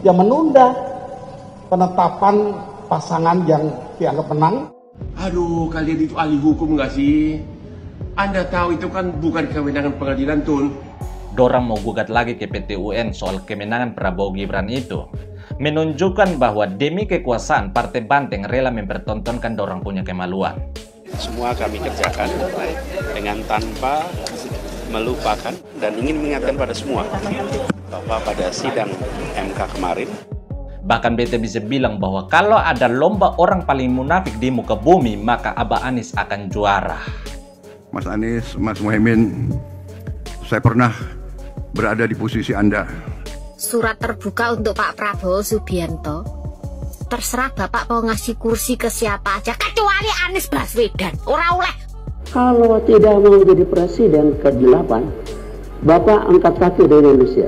yang menunda penetapan pasangan yang dianggap menang. Aduh, kalian itu ahli hukum nggak sih? Anda tahu itu kan bukan kewenangan pengadilan, Tun. Dorang mau gugat lagi ke PT UN soal kemenangan Prabowo Gibran itu. Menunjukkan bahwa demi kekuasaan Partai Banteng rela mempertontonkan dorang punya kemaluan. Semua kami kerjakan dengan tanpa melupakan dan ingin mengingatkan pada semua bahwa pada sidang MK kemarin bahkan beta bisa bilang bahwa kalau ada lomba orang paling munafik di muka bumi, maka Abah Anies akan juara. Mas Anies, Mas Muhaimin, saya pernah berada di posisi Anda. Surat terbuka untuk Pak Prabowo Subianto. Terserah Bapak mau ngasih kursi ke siapa aja, kecuali Anies Baswedan. Ora oleh. Kalau tidak mau jadi presiden ke-8, Bapak angkat kaki dari Indonesia.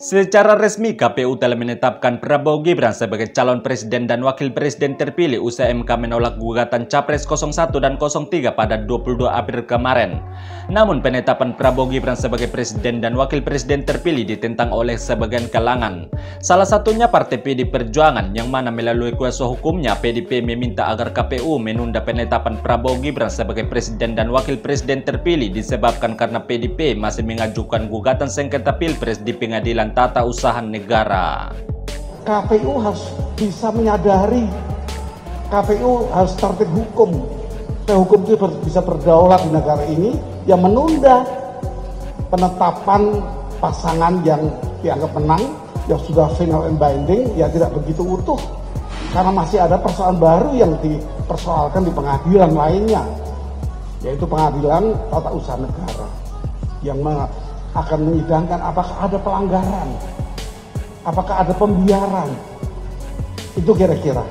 Secara resmi, KPU telah menetapkan Prabowo Gibran sebagai calon presiden dan wakil presiden terpilih usai MK menolak gugatan Capres 01 dan 03 pada 22 April kemarin. Namun, penetapan Prabowo Gibran sebagai presiden dan wakil presiden terpilih ditentang oleh sebagian kalangan. Salah satunya Partai PD Perjuangan, yang mana melalui kuasa hukumnya PDP meminta agar KPU menunda penetapan Prabowo Gibran sebagai presiden dan wakil presiden terpilih disebabkan karena PDP masih mengajukan gugatan sengketa Pilpres di Pengadilan Tata Usaha Negara. KPU harus bisa menyadari, KPU harus tertib hukum. Hukum itu bisa berdaulat di negara ini, yang menunda penetapan pasangan yang dianggap menang, yang sudah final and binding, ya tidak begitu utuh. Karena masih ada persoalan baru yang dipersoalkan di pengadilan lainnya, yaitu Pengadilan Tata Usaha Negara, yang akan menyidangkan apakah ada pelanggaran, apakah ada pembiaran. Itu kira-kira.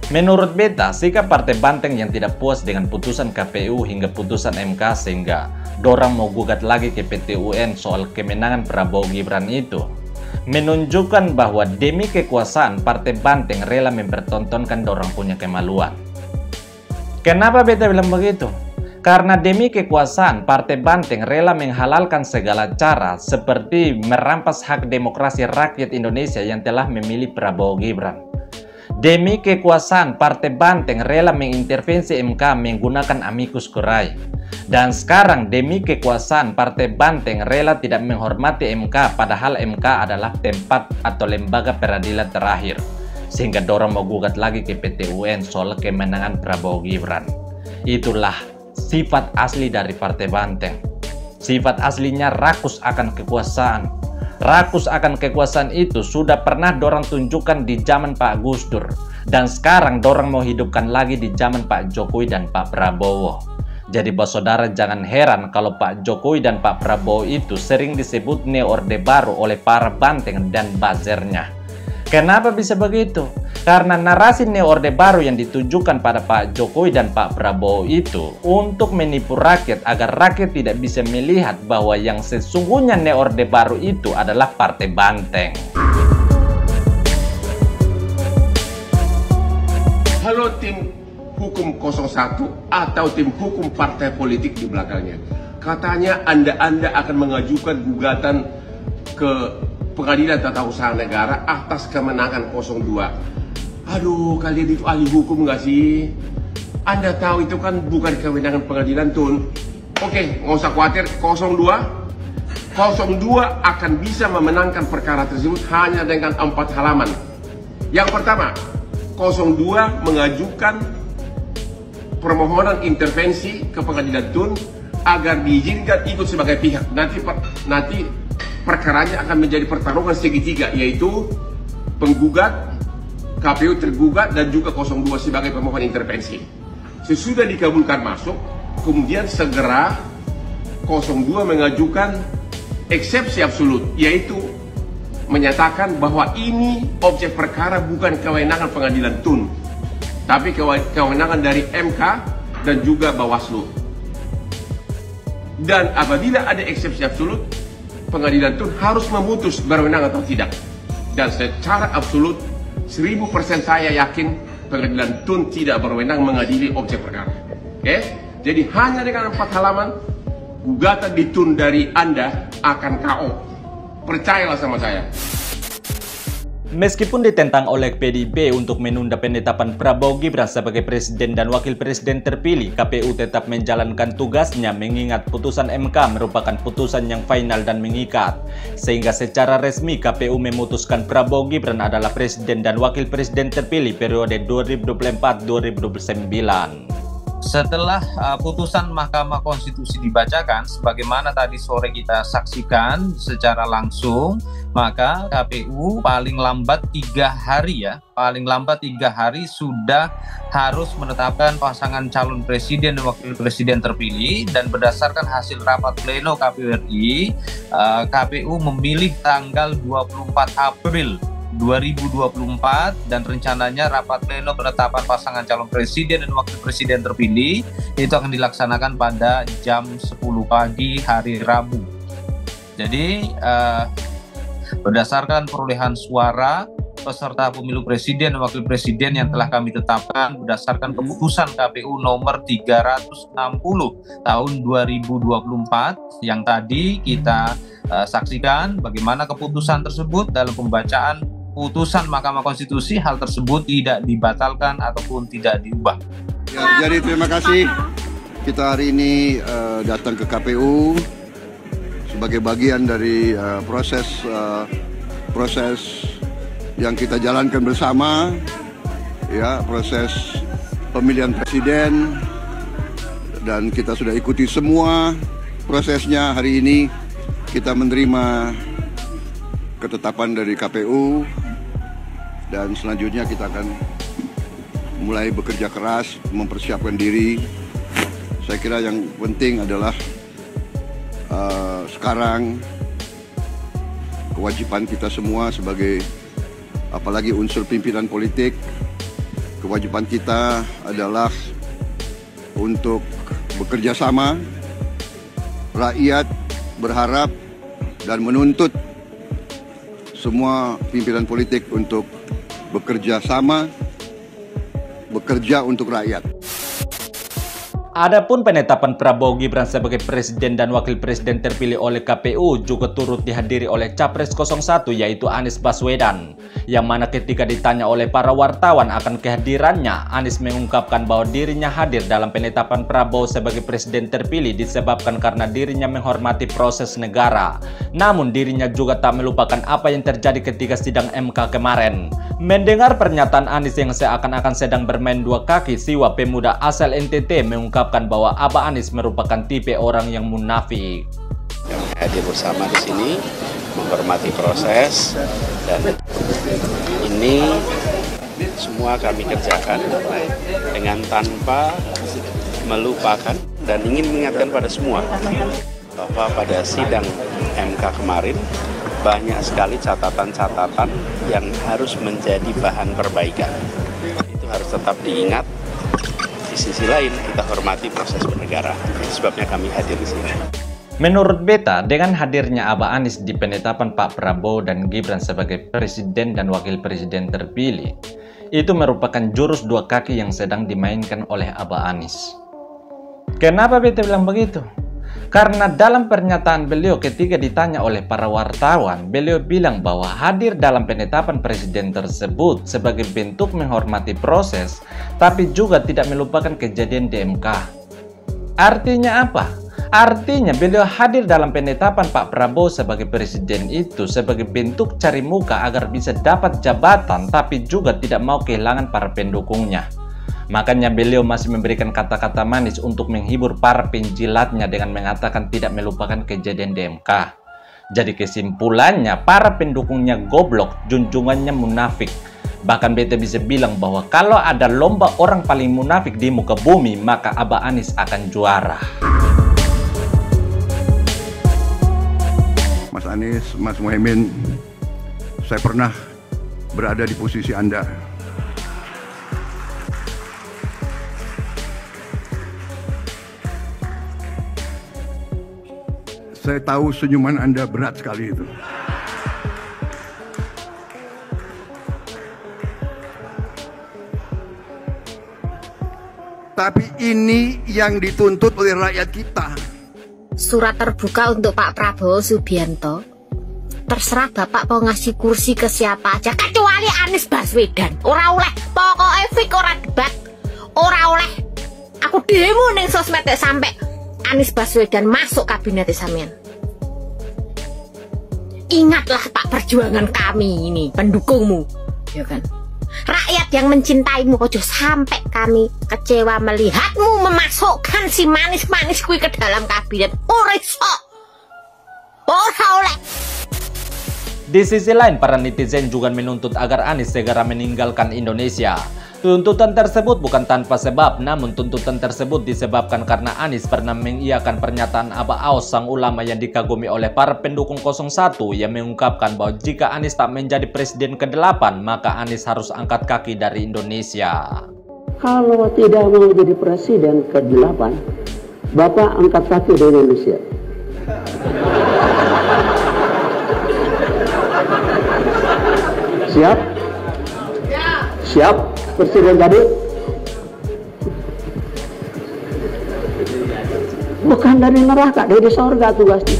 Menurut beta, sikap Partai Banteng yang tidak puas dengan putusan KPU hingga putusan MK sehingga dorang mau gugat lagi ke PT UN soal kemenangan Prabowo Gibran itu menunjukkan bahwa demi kekuasaan Partai Banteng rela mempertontonkan dorang punya kemaluan. Kenapa beta bilang begitu? Karena demi kekuasaan, Partai Banteng rela menghalalkan segala cara seperti merampas hak demokrasi rakyat Indonesia yang telah memilih Prabowo Gibran. Demi kekuasaan, Partai Banteng rela mengintervensi MK menggunakan amicus curiae. Dan sekarang demi kekuasaan, Partai Banteng rela tidak menghormati MK padahal MK adalah tempat atau lembaga peradilan terakhir. Sehingga dorang mau gugat lagi ke PT UN soal kemenangan Prabowo Gibran. Itulah sifat asli dari Partai Banteng. Sifat aslinya rakus akan kekuasaan. Rakus akan kekuasaan itu sudah pernah dorang tunjukkan di zaman Pak Gus Dur. Dan sekarang dorang mau hidupkan lagi di zaman Pak Jokowi dan Pak Prabowo. Jadi bos saudara jangan heran kalau Pak Jokowi dan Pak Prabowo itu sering disebut Neo Orde Baru oleh para Banteng dan buzzernya. Kenapa bisa begitu? Karena narasi Neo Orde Baru yang ditujukan pada Pak Jokowi dan Pak Prabowo itu untuk menipu rakyat agar rakyat tidak bisa melihat bahwa yang sesungguhnya Neo Orde Baru itu adalah Partai Banteng. Halo tim hukum 01 atau tim hukum partai politik di belakangnya. Katanya Anda akan mengajukan gugatan ke Pengadilan Tata Usaha Negara atas kemenangan 02. Aduh, kalian itu ahli hukum nggak sih? Anda tahu itu kan bukan kewenangan pengadilan, Tun. Oke, nggak usah khawatir. 02 akan bisa memenangkan perkara tersebut hanya dengan 4 halaman. Yang pertama, 02 mengajukan permohonan intervensi ke pengadilan, Tun, agar diizinkan ikut sebagai pihak. Nanti perkaranya akan menjadi pertarungan segitiga, yaitu penggugat, KPU tergugat, dan juga 02 sebagai pemohon intervensi. Sesudah dikabulkan masuk, kemudian segera 02 mengajukan eksepsi absolut, yaitu menyatakan bahwa ini objek perkara bukan kewenangan pengadilan, Tun, tapi kewenangan dari MK dan juga Bawaslu. Dan apabila ada eksepsi absolut, pengadilan Tun harus memutus berwenang atau tidak. Dan secara absolut 1000% saya yakin pengadilan tun tidak berwenang mengadili objek perkara. Oke? Jadi hanya dengan 4 halaman, gugatan di tun dari Anda akan KO. Percayalah sama saya. Meskipun ditentang oleh PDIP untuk menunda penetapan Prabowo Gibran sebagai presiden dan wakil presiden terpilih, KPU tetap menjalankan tugasnya mengingat putusan MK merupakan putusan yang final dan mengikat. Sehingga secara resmi KPU memutuskan Prabowo Gibran adalah presiden dan wakil presiden terpilih periode 2024-2029. Setelah putusan Mahkamah Konstitusi dibacakan, sebagaimana tadi sore kita saksikan secara langsung, maka KPU paling lambat 3 hari sudah harus menetapkan pasangan calon presiden dan wakil presiden terpilih. Dan berdasarkan hasil rapat pleno KPU RI, KPU memilih tanggal 24 April 2024 dan rencananya rapat pleno penetapan pasangan calon presiden dan wakil presiden terpilih itu akan dilaksanakan pada jam 10 pagi hari Rabu. Jadi berdasarkan perolehan suara peserta pemilu presiden dan wakil presiden yang telah kami tetapkan berdasarkan keputusan KPU nomor 360 tahun 2024 yang tadi kita saksikan bagaimana keputusan tersebut. Dalam pembacaan putusan Mahkamah Konstitusi, hal tersebut tidak dibatalkan ataupun tidak diubah. Ya, jadi terima kasih kita hari ini datang ke KPU sebagai bagian dari proses yang kita jalankan bersama, ya, proses pemilihan presiden, dan kita sudah ikuti semua prosesnya. Hari ini kita menerima ketetapan dari KPU dan selanjutnya kita akan mulai bekerja keras mempersiapkan diri. Saya kira yang penting adalah sekarang kewajiban kita semua sebagai apalagi unsur pimpinan politik, kewajiban kita adalah untuk bekerja sama. Rakyat berharap dan menuntut semua pimpinan politik untuk bekerja sama, bekerja untuk rakyat. Adapun penetapan Prabowo Gibran sebagai presiden dan wakil presiden terpilih oleh KPU juga turut dihadiri oleh Capres 01 yaitu Anies Baswedan. Yang mana ketika ditanya oleh para wartawan akan kehadirannya, Anies mengungkapkan bahwa dirinya hadir dalam penetapan Prabowo sebagai presiden terpilih disebabkan karena dirinya menghormati proses negara. Namun dirinya juga tak melupakan apa yang terjadi ketika sidang MK kemarin. Mendengar pernyataan Anies yang seakan-akan sedang bermain dua kaki, Siwa pemuda asal NTT mengungkapkan bahwa Abah Anies merupakan tipe orang yang munafik. Yang hadir bersama di sini menghormati proses dan ini semua kami kerjakan dengan tanpa melupakan dan ingin mengingatkan pada semua bahwa pada sidang MK kemarin banyak sekali catatan-catatan yang harus menjadi bahan perbaikan. Itu harus tetap diingat. Di sisi lain kita hormati proses bernegara. Sebabnya kami hadir di sini. Menurut Beta, dengan hadirnya Abah Anies di penetapan Pak Prabowo dan Gibran sebagai presiden dan wakil presiden terpilih, itu merupakan jurus dua kaki yang sedang dimainkan oleh Abah Anies. Kenapa Beta bilang begitu? Karena dalam pernyataan beliau ketika ditanya oleh para wartawan, beliau bilang bahwa hadir dalam penetapan presiden tersebut sebagai bentuk menghormati proses, tapi juga tidak melupakan kejadian di MK. Artinya apa? Artinya beliau hadir dalam penetapan Pak Prabowo sebagai presiden itu sebagai bentuk cari muka agar bisa dapat jabatan, tapi juga tidak mau kehilangan para pendukungnya. Makanya beliau masih memberikan kata-kata manis untuk menghibur para penjilatnya dengan mengatakan tidak melupakan kejadian di MK. Jadi kesimpulannya, para pendukungnya goblok, junjungannya munafik. Bahkan Beta bisa bilang bahwa kalau ada lomba orang paling munafik di muka bumi, maka Abah Anies akan juara. Mas Anies, Mas Muhaimin, saya pernah berada di posisi Anda. Saya tahu senyuman Anda berat sekali itu. tapi ini yang dituntut oleh rakyat kita. Surat terbuka untuk Pak Prabowo Subianto. Terserah Bapak mau ngasih kursi ke siapa aja, kecuali Anies Baswedan. Ora oleh, pokoknya fik ora debat. Ora oleh. Aku demo ning sosmed sampai Anies Baswedan masuk kabinet sampean. Ingatlah Pak, perjuangan kami ini, pendukungmu, ya kan? Rakyat yang mencintaimu, ojo sampai kami kecewa melihatmu memasukkan si manis-manis kui ke dalam kabinet. Ora iso. Ora oleh. Di sisi lain, para netizen juga menuntut agar Anies segera meninggalkan Indonesia. Tuntutan tersebut bukan tanpa sebab, namun tuntutan tersebut disebabkan karena Anies pernah mengiyakan pernyataan Aba Aos, sang ulama yang dikagumi oleh para pendukung 01, yang mengungkapkan bahwa jika Anies tak menjadi presiden ke-8, maka Anies harus angkat kaki dari Indonesia. Kalau tidak mau jadi presiden ke-8, Bapak angkat kaki dari Indonesia. Siap? Siap, presiden tadi? Bukan dari neraka, dari sorga tugasnya.